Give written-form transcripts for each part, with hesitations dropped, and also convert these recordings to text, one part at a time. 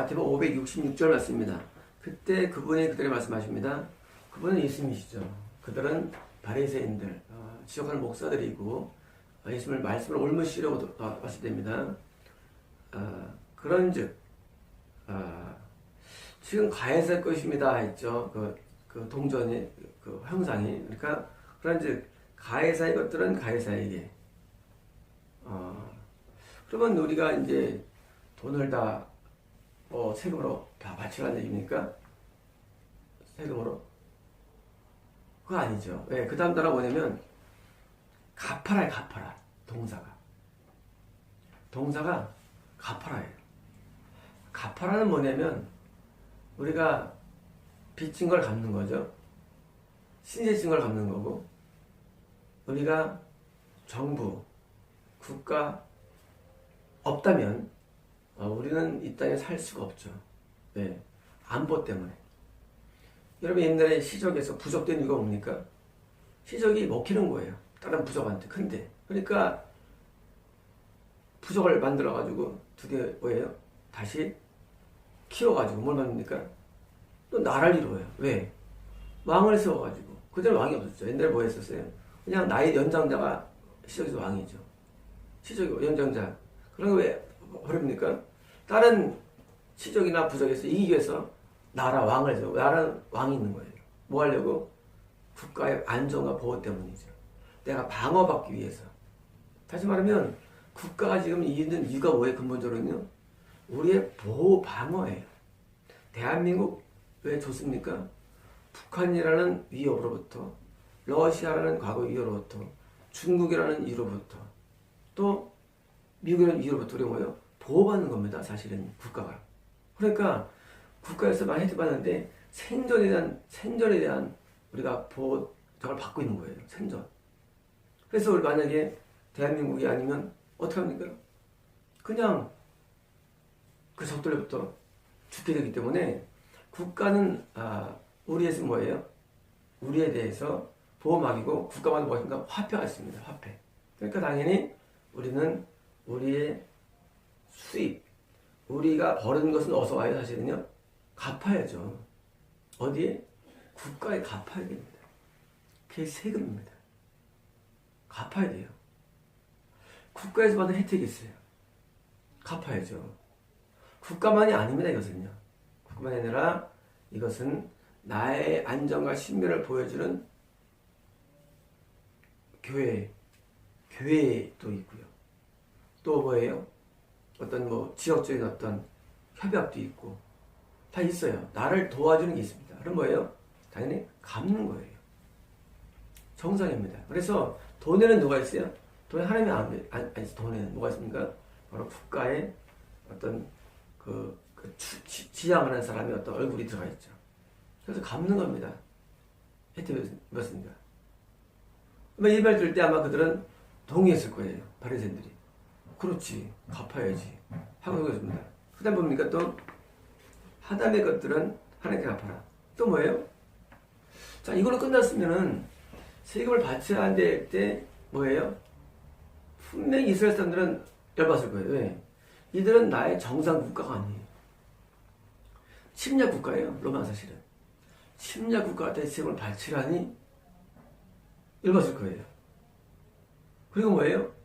마태복음 566절 말씀입니다. 그때 그분이 그들에게 말씀하십니다. 그분은 예수님이시죠. 그들은 바리새인들, 지적하는 목사들이고 예수님을 말씀을 올무시려고 왔을 때입니다. 그런즉 지금 가해살 것입니다 했죠. 그 동전이 그 형상이. 그러니까 그런즉 가해사의 것들은 가해사에게. 그러면 우리가 이제 돈을 다 세금으로 다 바치라는 얘기입니까? 세금으로? 그거 아니죠. 왜? 그 다음 단어가 뭐냐면 갚아라예요. 갚아라. 동사가 갚아라예요. 갚아라는 뭐냐면 우리가 빚진 걸 갚는 거죠. 신세진 걸 갚는 거고, 우리가 정부, 국가 없다면 우리는 이 땅에 살 수가 없죠. 네. 안보 때문에. 여러분 옛날에 시적에서 부적된 이유가 뭡니까? 시적이 먹히는 거예요. 다른 부적한테. 근데 그러니까 부적을 만들어 가지고 두 개 뭐예요? 다시 키워가지고 뭘 만듭니까? 또 나라를 이루어요. 왜? 왕을 세워가지고. 그때는 왕이 없었죠. 옛날에 뭐 했었어요? 그냥 나이 연장자가 시적에서 왕이죠. 시적이 연장자. 그런 거 왜 버립니까? 다른 시적이나 부적에서 이기기 위해서 나라 왕을 세워. 나라는 왕이 있는 거예요. 뭐 하려고? 국가의 안정과 보호 때문이죠. 내가 방어받기 위해서. 다시 말하면 국가가 지금 있는 이유가 뭐예요? 근본적으로는요. 우리의 보호 방어예요. 대한민국 왜 좋습니까? 북한이라는 위협으로부터, 러시아라는 과거 위협으로부터, 중국이라는 이유로부터, 또 미국이라는 이유로부터 우리가 뭐예요? 보호받는 겁니다. 사실은 국가가. 그러니까 국가에서 많이 혜택받는데 생존에 대한 우리가 보호장을 받고 있는 거예요. 생존. 그래서 우리 만약에 대한민국이 아니면 어떻게 합니까? 그냥 그 적들로부터 죽게 되기 때문에 국가는 우리에서 뭐예요? 우리에 대해서 보호막이고 국가마다 무엇인가? 화폐가 있습니다. 화폐. 그러니까 당연히 우리는 우리의 수입, 우리가 버는 것은 어디서 와요? 사실은요. 갚아야죠. 어디에? 국가에 갚아야 됩니다. 그게 세금입니다. 갚아야 돼요. 국가에서 받은 혜택이 있어요. 갚아야죠. 국가만이 아닙니다. 이것은요. 국가만이 아니라 이것은 나의 안정과 신변을 보여주는 교회도 있고요. 또 뭐예요? 어떤 지역적인 어떤 협약도 있고 다 있어요. 나를 도와주는 게 있습니다. 그럼 뭐예요? 당연히 갚는 거예요. 정상입니다. 그래서 돈에는 누가 있어요? 돈에 하나님이 아니 돈에는 뭐가 있습니까? 바로 국가의 어떤 지향하는 사람의 어떤 얼굴이 들어가 있죠. 그래서 갚는 겁니다. 혜택이 몇습니까? 이말 들을 때 아마 그들은 동의했을 거예요. 바리새인들이. 그렇지. 갚아야지. 하고 있습니다. 그 다음 뭡니까? 또 하나님의 것들은 하나님께 갚아라. 또 뭐예요? 자, 이걸로 끝났으면은 세금을 바쳐야 될 때 뭐예요? 분명히 이스라엘 사람들은 열받을 거예요. 왜? 이들은 나의 정상 국가가 아니에요. 침략 국가예요. 로마 사실은. 침략 국가한테 세금을 바치라니 열받을 거예요. 그리고 뭐예요?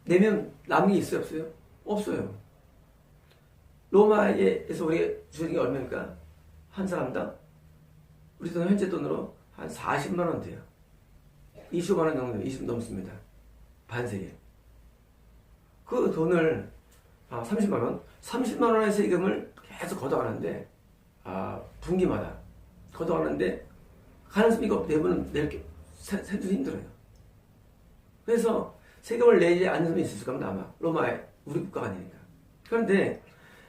내면 남는 게 있어요? 없어요? 없어요. 로마에서 우리가 주는 게 얼마입니까? 한 사람당? 우리 돈 현재 돈으로 한 40만 원 돼요. 25만 원 정도, 20 넘습니다. 반세계. 그 돈을 30만 원? 30만 원의 세금을 계속 걷어가는데 분기마다 걷어가는데 가능성이 내부는 세도 힘들어요. 그래서 세금을 내지 않는 사람이 있을 겁니다. 아마 로마의 우리 국가가 아니니까. 그런데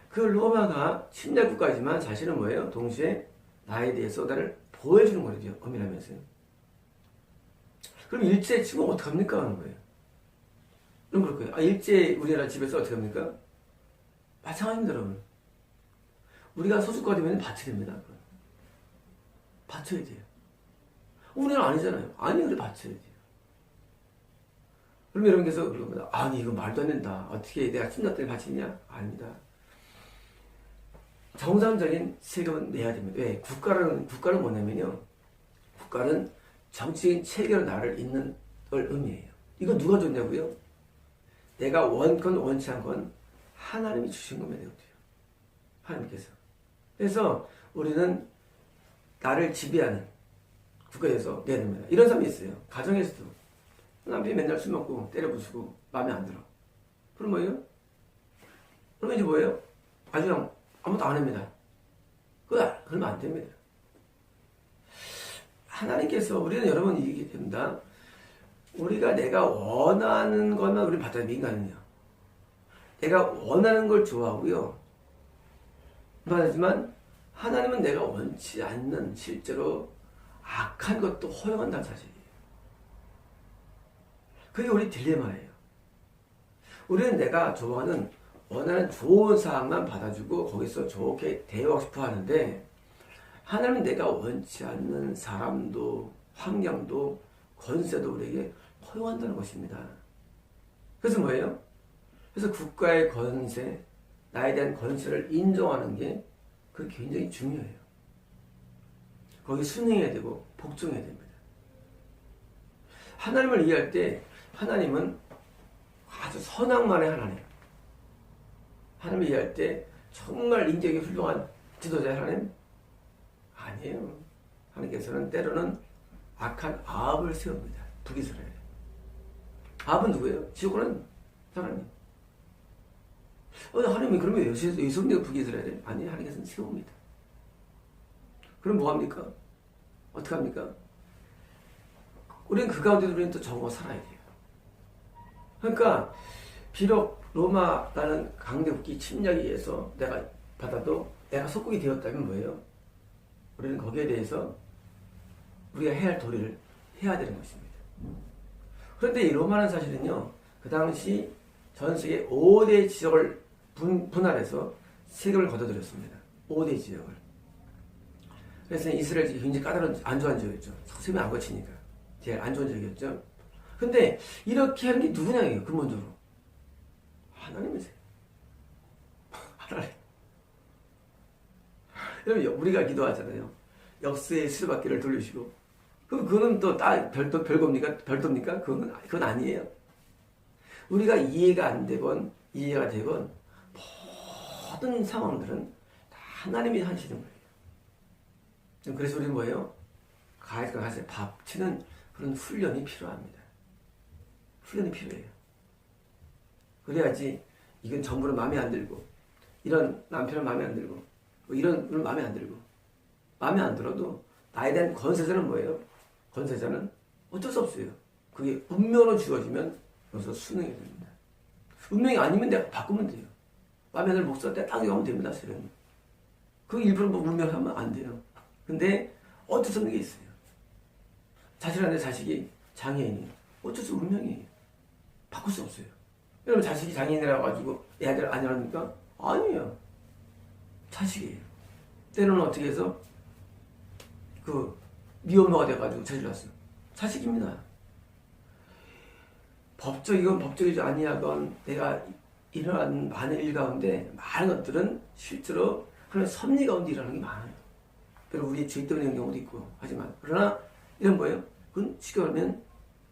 그 로마가 침략 국가이지만 사실은 뭐예요? 동시에 나에 대해서 나를 보여주는 거죠. 엄밀하면서요. 그럼 일제 치고 어떡합니까? 하는 거예요. 그럼 그럴 거예요. 일제 우리나라 집에서 어떻게 합니까? 마찬가지입니다, 여러분. 우리가 소수가 되면 바쳐야 됩니다. 바쳐야 돼요. 우리는 아니잖아요. 아니, 그래, 바쳐야 돼요. 그럼 여러분께서 그런 거다. 아니, 이거 말도 안 된다. 어떻게 내가 침략 때문에 바치냐? 아닙니다. 정상적인 세금은 내야 됩니다. 왜? 국가는 뭐냐면요. 국가는 정치적인 체계로 나를 잇는 걸 의미해요. 이거 누가 줬냐고요? 내가 원건 원치 않건 하나님이 주신 겁니다. 이것도요. 하나님께서. 그래서 우리는 나를 지배하는 국가에서 내야 됩니다. 이런 사람이 있어요. 가정에서도 남편이 맨날 술 먹고 때려 부수고 마음에 안 들어. 그럼 뭐예요? 그러면 이제 뭐예요? 아주 그냥 아무것도 안 합니다. 그러면 안 됩니다. 하나님께서 우리는 여러분 이기게 됩니다. 우리가 내가 원하는 것만 우리 받아야 민간은요. 내가 원하는 걸 좋아하고요. 하지만 하나님은 내가 원치 않는 실제로 악한 것도 허용한다는 사실이에요. 그게 우리 딜레마예요. 우리는 내가 좋아하는 원하는 좋은 사항만 받아주고 거기서 좋게 대화하고 싶어 하는데 하나님은 내가 원치 않는 사람도 환경도 권세도 우리에게 허용한다는 것입니다. 그래서 뭐예요? 그래서 국가의 권세, 나에 대한 권세를 인정하는 게 그게 굉장히 중요해요. 거기 순응해야 되고 복종해야 됩니다. 하나님을 이해할 때 하나님은 아주 선악만의 하나님. 하나님을 이해할 때 정말 인격이 훌륭한 지도자의 하나님? 아니에요. 하나님께서는 때로는 악한 아합을 세웁니다. 북이스라엘. 아합은 누구예요? 지옥은 하나님. 하나님이 그러면 여성대가 북이스라엘에? 아니, 하나님께서는 세웁니다. 그럼 뭐합니까? 어떻게 합니까? 우리는 그 가운데도 우리는 또 적어 살아야 돼요. 그러니까 비록 로마라는 강대국이 침략에 의해서 내가 받아도 내가 속국이 되었다면 뭐예요? 우리는 거기에 대해서 우리가 해야 할 도리를 해야 되는 것입니다. 그런데 이 로마는 사실은요, 그 당시 전 세계 5대 지역을 분할해서 세금을 걷어들였습니다. 5대 지역을. 그래서 이스라엘이 굉장히 까다로운, 안 좋은 지역이었죠. 세금이 안 거치니까. 제일 안 좋은 지역이었죠. 근데 이렇게 하는 게 누구냐예요, 근본적으로. 하나님이세요. 하나님. 여러분, 우리가 기도하잖아요. 역사의 수레바퀴를 돌리시고. 그거는 또 별도입니까? 그건 아니에요. 우리가 이해가 안 되건, 이해가 되건, 모든 상황들은 다 하나님이 하시는 거예요. 그래서 우리는 뭐예요? 가서 밥 치는 그런 훈련이 필요합니다. 훈련이 필요해요. 그래야지 이건 정부는 마음에 안 들고, 이런 남편은 마음에 안 들고, 이런 분은 마음에 안 들고, 마음에 안 들어도 나에 대한 권세자는 뭐예요? 권세자는 어쩔 수 없어요. 그게 운명으로 주어지면 여기서 순응이 됩니다. 운명이 아니면 내가 바꾸면 돼요. 마음에 안 들면 목사한테 딱 가면 됩니다. 실은. 그 일부러 운명하면 안 돼요. 근데 어쩔 수 없는 게 있어요. 자신한테 자식이 장애인이에요. 어쩔 수 운명이에요. 바꿀 수 없어요. 여러분 자식이 장애인이라 가지고 내 아들 아니랍니까? 아니에요. 자식이에요. 때로는 어떻게 해서 미혼모가 돼가지고 저질렀어요. 자식입니다. 법적이건 법적이지 아니하건 내가 일어난 많은 일 가운데 많은 것들은 실제로 하나님의 섭리 가운데 일어나는 게 많아요. 그리고 우리의 죄 때문에 있는 경우도 있고 하지만 그러나 이런 뭐예요? 그건 쉽게 말하면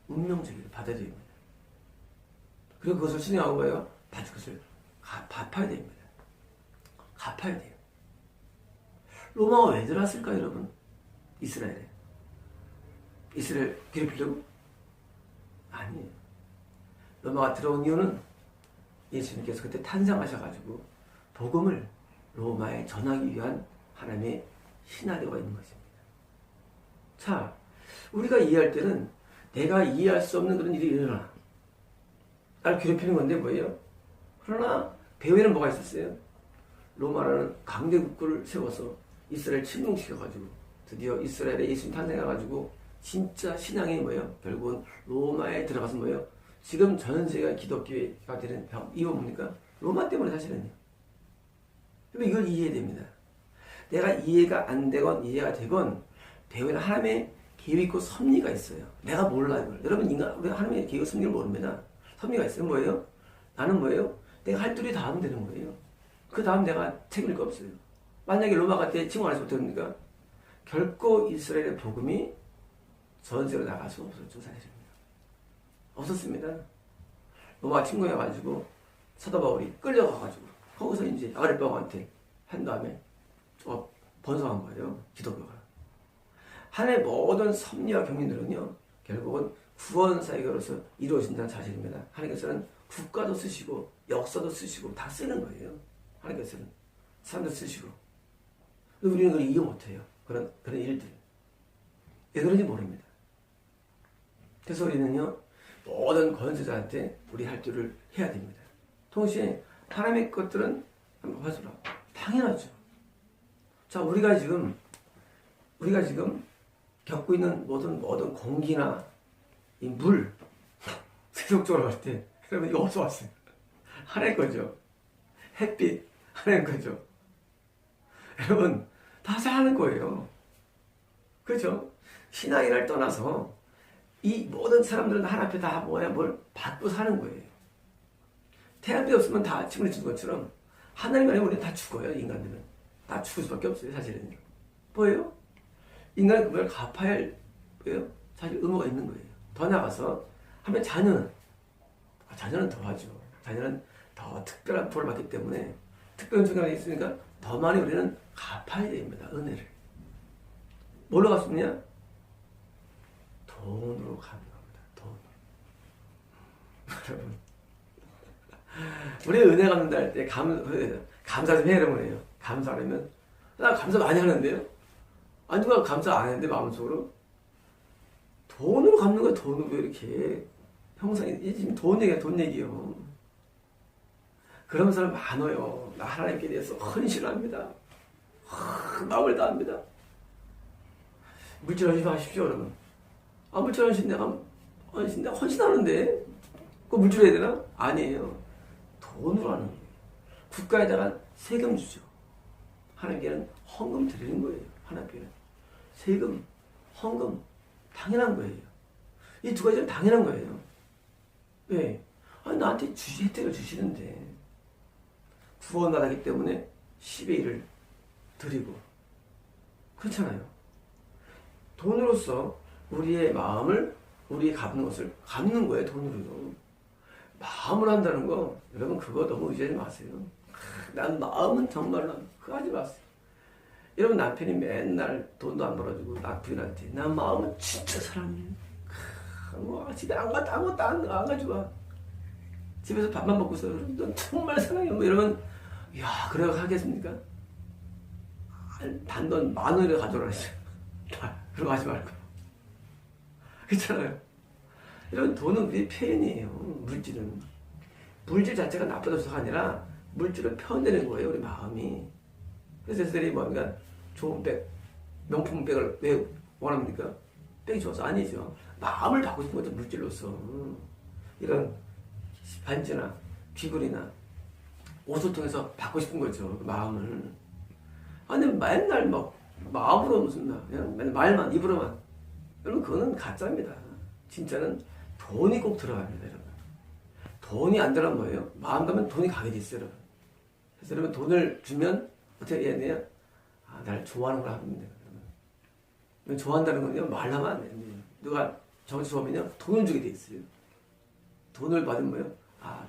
운명적이에요. 받아야 됩니다. 그리고 그것을 순응하고 뭐예요? 받을 것을 갚아야 됩니다. 갚아야 돼요. 로마가 왜 들어왔을까 여러분? 이스라엘에. 이스라엘 괴롭히려고? 아니에요. 로마가 들어온 이유는 예수님께서 그때 탄생하셔가지고 복음을 로마에 전하기 위한 하나님의 시나리오가 있는 것입니다. 자, 우리가 이해할 때는 내가 이해할 수 없는 그런 일이 일어나. 날 괴롭히는 건데 뭐예요? 그러나 배후에는 뭐가 있었어요? 로마라는 강대국을 세워서 이스라엘 침공시켜가지고 드디어 이스라엘에 예수님 탄생해가지고 진짜 신앙이 뭐예요? 결국은 로마에 들어가서 뭐예요? 지금 전 세계가 기독교가 되는 이유가 뭡니까? 로마 때문에 사실은요. 그러면 이걸 이해해야 됩니다. 내가 이해가 안 되건 이해가 되건 배우는 하나님의 계획과 섭리가 있어요. 내가 몰라요. 여러분 우리 하나님의 계획과 섭리를 모릅니다. 섭리가 있어요. 뭐예요? 나는 뭐예요? 내가 할 일이 다 하면 되는 거예요. 그 다음 내가 책임질 거 없어요. 만약에 로마가 때 침공 안 했으면 어떻게 됩니까? 결코 이스라엘의 복음이 전세로 나갈 수 없었죠, 사실입니다. 없었습니다. 로마가 침공해가지고 사도 바울이 끌려가가지고 거기서 이제 아그리파 왕한테 한 다음에 번성한 거예요, 기독교가. 하나님의 모든 섭리와 경륜들은요, 결국은 구원 사역으로서 이루어진다는 사실입니다. 하나님께서는 국가도 쓰시고 역사도 쓰시고 다 쓰는 거예요. 하나님께서는 사람도 쓰시고. 우리는 그걸 이해 못해요. 그런 일들. 왜 그런지 모릅니다. 그래서 우리는요, 모든 권세자한테 우리 할 줄을 해야 됩니다. 동시에 하나님의 것들은 한번 봐주라. 당연하죠. 자, 우리가 지금 겪고 있는 모든 공기나 이 물, 세속적으로 갈 때, 여러분 이거 어디서 왔어요? 하나님 거죠. 햇빛, 하나님 거죠. 여러분, 다 사는 거예요. 그렇죠? 신앙이를 떠나서 이 모든 사람들은 하나님 앞에 다 뭘 받고 사는 거예요. 태양빛 없으면 다 지구에 죽은 것처럼 하나님 아니면 우리는 다 죽어요. 인간들은 다 죽을 수밖에 없어요. 사실은요. 뭐예요? 인간은 그걸 갚아야 할 사실 의무가 있는 거예요. 더 나아가서 하면 자녀는 더 하죠. 자녀는 더 특별한 복을 받기 때문에 특별한 중간에 있으니까 더 많이 우리는 갚아야 됩니다. 은혜를. 뭘로 갚습냐? 돈으로 갚는 겁니다. 돈. 여러분, 우리 은혜 갚는다 할 때 감사 좀 해야 그래요. 감사하려면 나 감사 많이 하는데요. 아니 누가 감사 안 했는데 마음속으로 돈으로 갚는 거야. 돈으로 이렇게 평생 지금 돈 얘기요. 그런 사람 많아요. 나 하나님께 대해서 헌신합니다. 마음을 다합니다. 물질 헌신하십시오, 여러분. 물질 헌신 내가 헌신하는데 그거 물질 해야 되나? 아니에요. 돈으로 하는 거예요. 국가에다가 세금 주죠. 하나님께는 헌금 드리는 거예요. 하나님께는 세금, 헌금 당연한 거예요. 이 두 가지는 당연한 거예요. 왜? 나한테 혜택을 주시는데 구원받았기 때문에 10의 1을 드리고 그렇잖아요. 돈으로서 우리의 마음을 우리의 갚는 것을 갚는 거예요. 돈으로요. 마음으로 한다는 거 여러분 그거 너무 의지하지 마세요. 난 마음은 정말로 그거 하지 마세요. 여러분 남편이 맨날 돈도 안 벌어주고 부인한테 난 마음은 진짜 사랑해. 집에 아무것도 안 가져와. 집에서 밥만 먹고서 넌 정말 사랑해. 이러면 야 그래 하겠습니까? 단돈 10,000원이라 가져오라 했어요. 그러고 하지 말고. 그렇잖아요. 여러분 돈은 우리 표현이에요. 물질 자체가 나쁘다서가 아니라 물질을 표현되는 거예요. 우리 마음이. 그래서 애들이 뭔가 좋은 백, 명품 백을 왜 원합니까? 백이 좋아서 아니죠. 마음을 받고 싶은 거죠. 물질로서. 이런 반지나 귀걸이나 옷을 통해서 받고 싶은 거죠. 그 마음을. 아니 맨날 마음으로 무슨 그냥 맨날 말만 입으로만. 여러분 그거는 가짜입니다. 진짜는 돈이 꼭 들어갑니다. 여러분. 돈이 안 들어가면 뭐예요? 마음 가면 돈이 가게 돼 있어요. 여러분. 그래서 여러분 돈을 주면 어떻게 해야 돼요? 나를 좋아하는구나 하면 돼요. 좋아한다는 건요 말하면 안 돼요. 누가 저한테 좋아하면요 돈을 주게 돼 있어요. 돈을 받으면 뭐예요?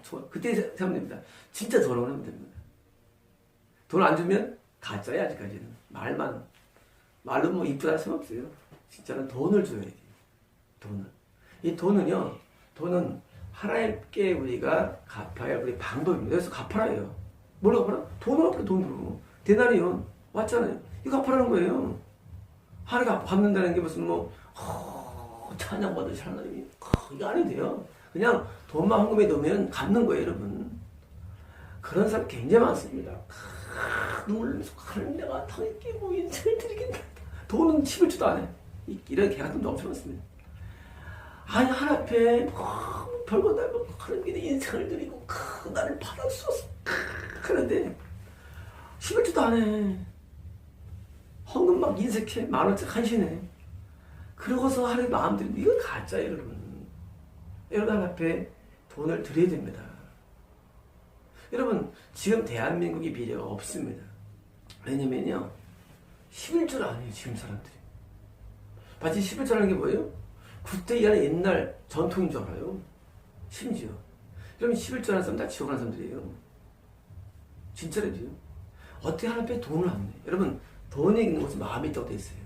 좋아. 그때 생각하면 됩니다. 진짜 좋아하는 하면 됩니다. 돈을 안 주면 가짜야 아직까지는. 말로 이쁘다 소용 없어요. 진짜는 돈을 줘야 돼요. 이 돈은 하나님께 우리가 갚아야 우리 방법입니다. 그래서 갚아라요. 뭘로 갚아라? 돈을 어떻게 돈으로? 데나리온 왔잖아요. 이거 갚아라는 거예요. 하나님 갚는다는 게 무슨 찬양받을 하나님이 이거 안 해도 돼요. 그냥 돈만 헌금에 넣으면 갚는 거예요, 여러분. 그런 사람 굉장히 많습니다. 눈물 흘리면서 하나님 내가 당했게 인생을 드리겠다. 돈은 11주도 안 해. 이런 개같은 엄청 많습니다. 아니 하나님 앞에 별거 다 하나님께 인생을 드리고 나를 받아주소서. 그런데 11주도 안 해. 헌금 막 인색해. 10,000원짜리 한신해. 그러고서 하나님 마음 들이면 이건 가짜예요, 여러분. 여러분 앞에 돈을 드려야 됩니다. 여러분 지금 대한민국이 비례가 없습니다. 왜냐면요, 11조를 안 해요, 지금 사람들이. 마치 11조라는 게 뭐예요? 구태기하는 옛날 전통인 줄 알아요. 심지어. 그러면 11조 하는 사람 다 지옥 가는 사람들이에요. 진짜로요. 어떻게 하나님께 돈을 안 내? 여러분, 돈이 있는 곳은 마음이 있다고 돼 있어요.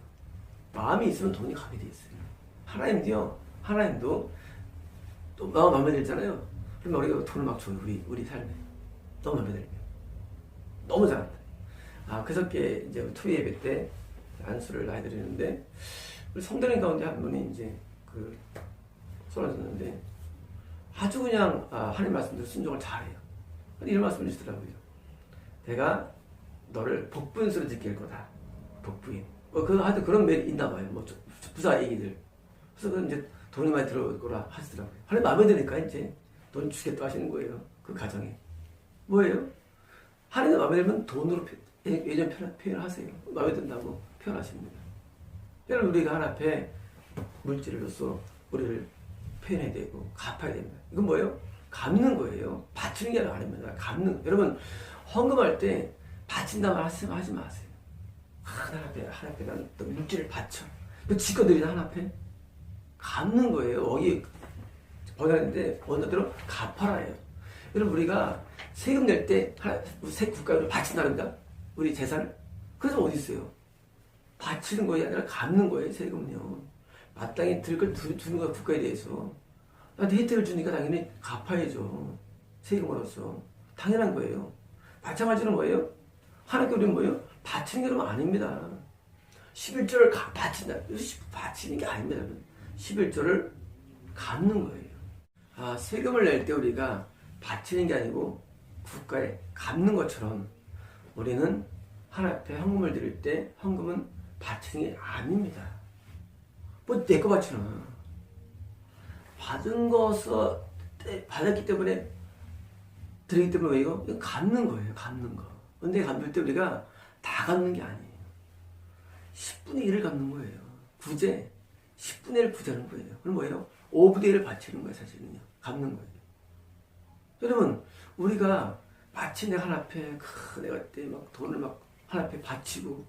마음이 있으면 돈이 가게 돼 있어요. 하나님도 또 마음에 들잖아요. 그러면 우리가 돈을 막 줘요. 우리 삶에. 너무 마음에 들면. 너무 잘한다. 그저께 이제 토요 예배 때 안수를 해드리는데, 우리 성도님 가운데 한 분이 이제 쏟아졌는데, 아주 그냥, 하나님 말씀대로 순종을 잘해요. 이런 말씀을 주시더라고요. 내가 너를 복부인수로 지킬 거다. 복부인. 하여튼 그런 메리 있나 봐요. 뭐, 부자 얘기들. 그래서 그 이제 돈이 많이 들어올 거라 하시더라고요. 하나님 마음에 드니까 이제 돈 주겠다 하시는 거예요. 그 가정에. 뭐예요? 하나님 마음에 들면 돈으로 예전 표현을 하세요. 마음에 든다고 표현하십니다. 여러분, 우리가 하나 앞에 물질로서 우리를 표현해야 되고 갚아야 됩니다. 이건 뭐예요? 갚는 거예요. 바치는 게 아닙니다. 갚는. 여러분, 헌금할 때 바친다고 하지 마세요. 하나 앞에 난 물질을 바쳐. 그 지꺼들이나 하나 앞에 갚는 거예요. 여기 번역인데 원어대로 갚아라예요. 여러분, 우리가 세금 낼 때 새 국가를 바친다는가? 우리 재산을. 그래서 어디 있어요? 바치는 거에 아니라 갚는 거예요. 세금은요. 마땅히 들 걸 주는 거야. 국가에 대해서. 나한테 혜택을 주니까 당연히 갚아야죠. 세금으로서. 당연한 거예요. 마찬가지로 뭐예요? 하나님께 우리는 뭐예요? 바치는 게 여러분 아닙니다. 11조를 바친다. 바치는 게 아닙니다. 11조를 갚는 거예요. 세금을 낼 때 우리가 바치는 게 아니고 국가에 갚는 것처럼 우리는 하나님 앞에 헌금을 드릴 때 헌금은 바치는 게 아닙니다. 뭐 내 거 바치나. 받았기 때문에 드리기 때문에 왜 이거? 이거 갚는 거예요. 갚는 거. 근데 갚을 때 우리가 다 갚는 게 아니에요. 10분의 1을 갚는 거예요. 부재. 10분의 1 부재하는 거예요. 그럼 뭐예요? 5분의 1을 바치는 거예요. 사실은요. 갚는 거예요. 여러분, 우리가 마치 내가 하나 앞에 내가 그때 막 돈을 막 하나 앞에 바치고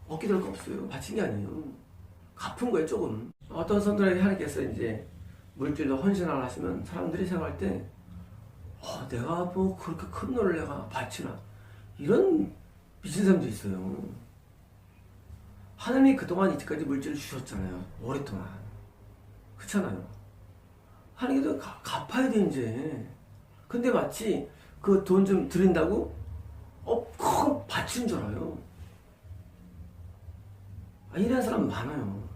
얻게 될 거 없어요. 바친 게 아니에요. 갚은 거예요. 조금. 어떤 성도에게 하나님께서 이제 물질로 헌신을 하시면 사람들이 생각할 때 내가 뭐 그렇게 큰 돈을 내가 바치나, 이런 미친 사람도 있어요. 하나님이 그동안 이때까지 물질을 주셨잖아요. 오랫동안. 그렇잖아요. 하나님께도 갚아야 돼 이제. 근데 마치 그 돈 좀 드린다고 그거 바치는 줄 알아요. 이런 사람 많아요.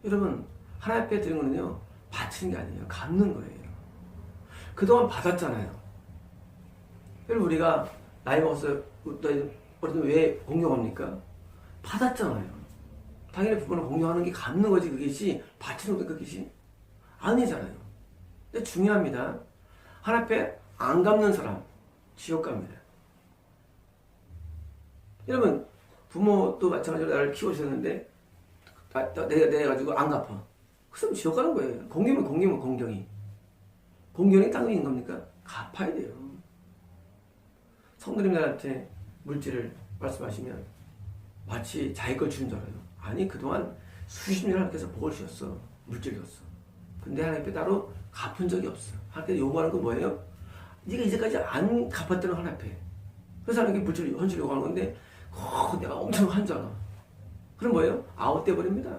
여러분, 하나님 앞에 드린 거는요, 바치는 게 아니에요. 갚는 거예요. 그동안 받았잖아요. 여러분, 우리가 나이 먹어서 우리는 왜 공경합니까? 받았잖아요. 당연히 부모는 공경하는 게 갚는 거지, 그것이 바치는 거 그것이 아니잖아요. 근데 중요합니다. 하나님 앞에 안 갚는 사람 지옥 갑니다. 여러분, 부모도 마찬가지로 나를 키우셨는데 내가 가지고 안 갚아. 그 사람 지옥 가는 거예요. 공경이. 공경이 땅인 겁니까? 갚아야 돼요. 성도님들한테 물질을 말씀하시면 마치 자기 걸 주는 줄 알아요. 아니, 그동안 수십 년 하나님께서 복을 주셨어. 물질 줬어. 근데 하나님께 따로 갚은 적이 없어. 하나님께 요구하는 건 뭐예요? 네가 이제까지 안 갚았다는 하나님께. 그래서 하나님께 물질 헌신 요구하는 건데 내가 엄청 한잖아. 그럼 뭐예요? 아웃돼 버립니다.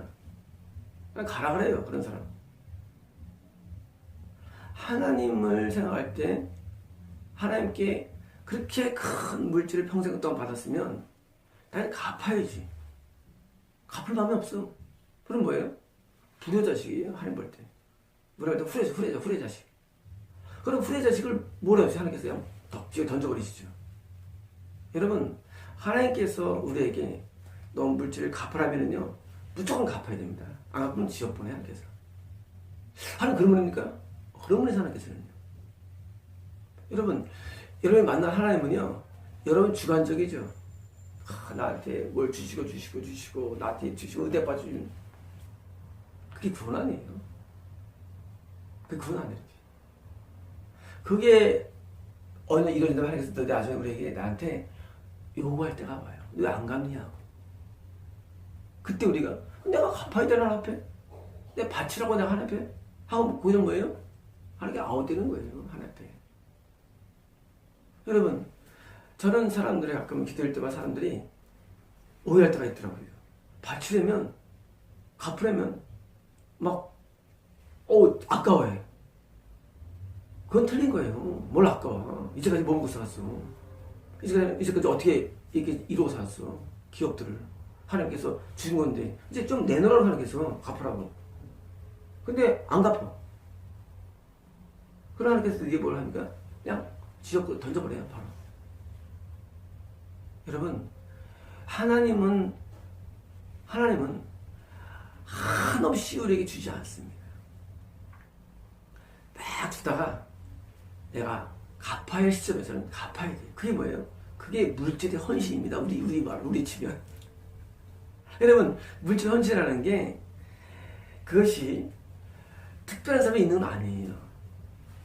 그냥 가라 그래요. 그런 사람. 하나님을 생각할 때 하나님께 그렇게 큰 물질을 평생 동안 받았으면 당연히 갚아야지. 갚을 마음이 없어. 그럼 뭐예요? 불효자식이에요. 하나님 볼 때. 뭐라 할 때 후레자식. 그럼 후레자식을 뭐라고 하나님께서 덕지에 던져버리시죠. 여러분, 하나님께서 우리에게 너 물질을 갚으라면요, 무조건 갚아야 됩니다. 안 갚으면 지옥 보내, 하나님께서. 하나님 그런 분입니까? 그런 분이 하나님께서는요. 여러분이 만난 하나님은요, 여러분 주관적이죠. 나한테 뭘 주시고, 나한테 주시고, 은혜 빠주는. 그게 구원 아니에요. 그게 구원 아니에요. 그게 어느 이런 일을 하나님께서 나중에 우리에게 나한테 요구할 때가 와요. 왜 안 갚느냐고. 그때 우리가 내가 갚아야 되나 하나님 앞에? 내가 바치라고 내가 하나님 앞에? 하고 그냥 뭐예요? 하나님께 아웃되는 거예요. 하나님 앞에. 여러분, 저런 사람들이 가끔 기도할 때마다 사람들이 오해할 때가 있더라고요. 바치려면, 갚으려면 막 아까워해. 그건 틀린 거예요. 뭘 아까워. 이제까지 뭐 먹고 살았어. 이제까지 어떻게 이렇게 이루고 살았어. 기업들을. 하나님께서 주신 건데 이제 좀 내놓으라고 하나님께서 갚으라고. 근데 안 갚아. 그럼 하나님께서 이게 뭘 하니까 그냥 지옥으로 던져버려요. 바로. 여러분, 하나님은 한없이 우리에게 주지 않습니다. 막 주다가 내가 갚아야 할 시점에서는 갚아야 돼요. 그게 뭐예요? 그게 물질의 헌신입니다. 우리 치면. 여러분, 물질 헌신이라는 게 그것이 특별한 사람이 있는 건 아니에요.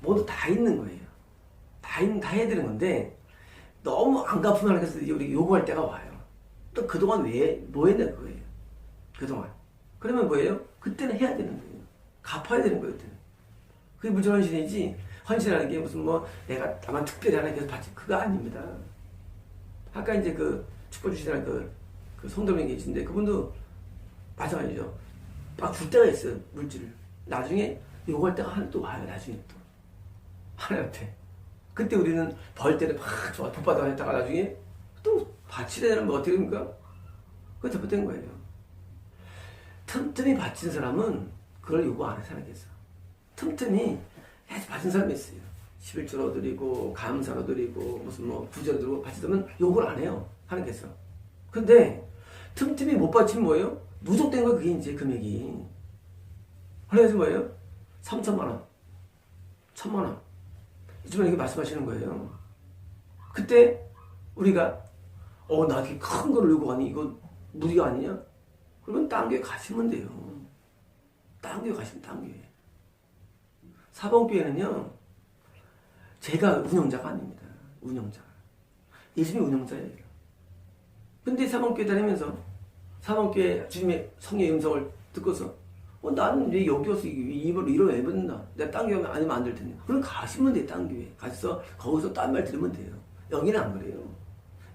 모두 다 있는 거예요. 다 해야 되는 건데 너무 안 갚으면 하나님께서 우리 요구할 때가 와요. 또 그동안 뭐 했냐 그거예요. 그동안. 그러면 뭐예요? 그때는 해야 되는 거예요. 갚아야 되는 거예요. 그때는. 그게 물질 헌신이지. 헌신이라는 게 무슨 내가 다만 특별히 하나님께서 받지 그거 아닙니다. 아까 이제 그 축복 주시는 그 성도님 계신데 그분도 마찬가지죠. 막 줄 때가 있어요. 물질을. 나중에 요구할 때가 하나 또 와요. 나중에 또. 하나한테. 그때 우리는 벌 때는 막 좋아. 복받아 했다가 나중에 또 바치려면 어떻게 됩니까? 그거 잘못된 거예요. 틈틈이 바친 사람은 그걸 요구 안 해, 하나님께서. 틈틈이 해서 바친 사람이 있어요. 11조로 드리고, 감사로 드리고, 무슨 구제로 드리고, 바치면 요구를 안 해요. 하나님께서. 근데, 틈틈이 못 바치면 뭐예요? 누적된 거 그게 이제 금액이. 그래서 뭐예요? 3천만 원. 1,000만 원. 이쯤에 이렇게 말씀하시는 거예요. 그때, 우리가, 나 이렇게 큰 거를 요구하니, 이거 무리가 아니냐? 그러면 딴 교회 가시면 돼요. 딴 교회 가시면 딴 교회. 사범교회는요, 제가 운영자가 아닙니다. 운영자. 예수님이 운영자예요. 근데 사범교회 다니면서 사범교회 주님의 성령의 음성을 듣고서 나는 왜 여기 와서 이런 왜 받나? 내가 딴 교회 아니면 안 될 텐데. 그럼 가시면 돼요. 딴 교회. 가서 거기서 딴 말 들으면 돼요. 여기는 안 그래요.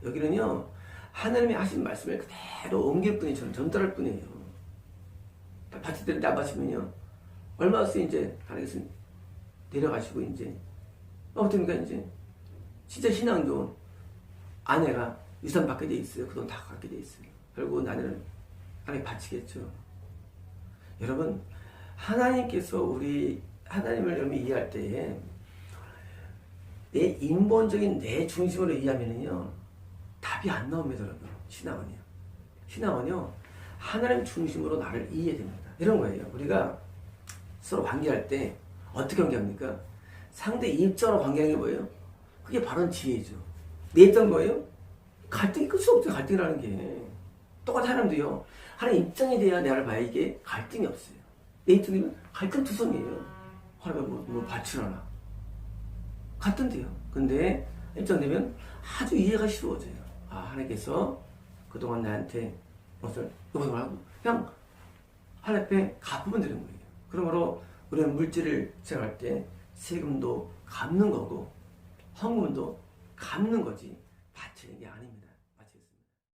여기는요, 하나님이 하신 말씀을 그대로 옮길 뿐이죠. 전달할 뿐이에요. 바칠 때 나가시면요, 얼마 쓰 이제 하나님께서 내려가시고 이제 어떻습니까? 이제 진짜 신앙 좋은 아내가 유산 받게 돼 있어요. 그 돈 다 갖게 돼 있어요. 결국은 아내는 하나님 바치겠죠. 여러분, 하나님께서 하나님을 여러분이 이해할 때에 내 인본적인 내 중심으로 이해하면은요, 답이 안 나옵니다, 여러분. 신앙은요, 하나님 중심으로 나를 이해해야 됩니다. 이런 거예요. 우리가 서로 관계할 때 어떻게 관계합니까? 상대 입장으로 관계하는 게 뭐예요? 그게 바로 지혜죠. 내 입장 뭐예요? 갈등이 끝이 없어요. 갈등이라는 게. 똑같은 하나님도요, 하나님 입장에 대한 나를 봐야 이게 갈등이 없어요. 내 입장이면 갈등투성이에요. 하나님이 바치라나. 같던데요. 근데 입장되면 아주 이해가 쉬워져요. 하나님께서 그동안 나한테 무엇을 요구를 하고 그냥 하나님 앞에 갚으면 되는 거예요. 그러므로 우리는 물질을 생각할 때 세금도 갚는 거고 헌금도 갚는 거지 바치는 게 아닙니다.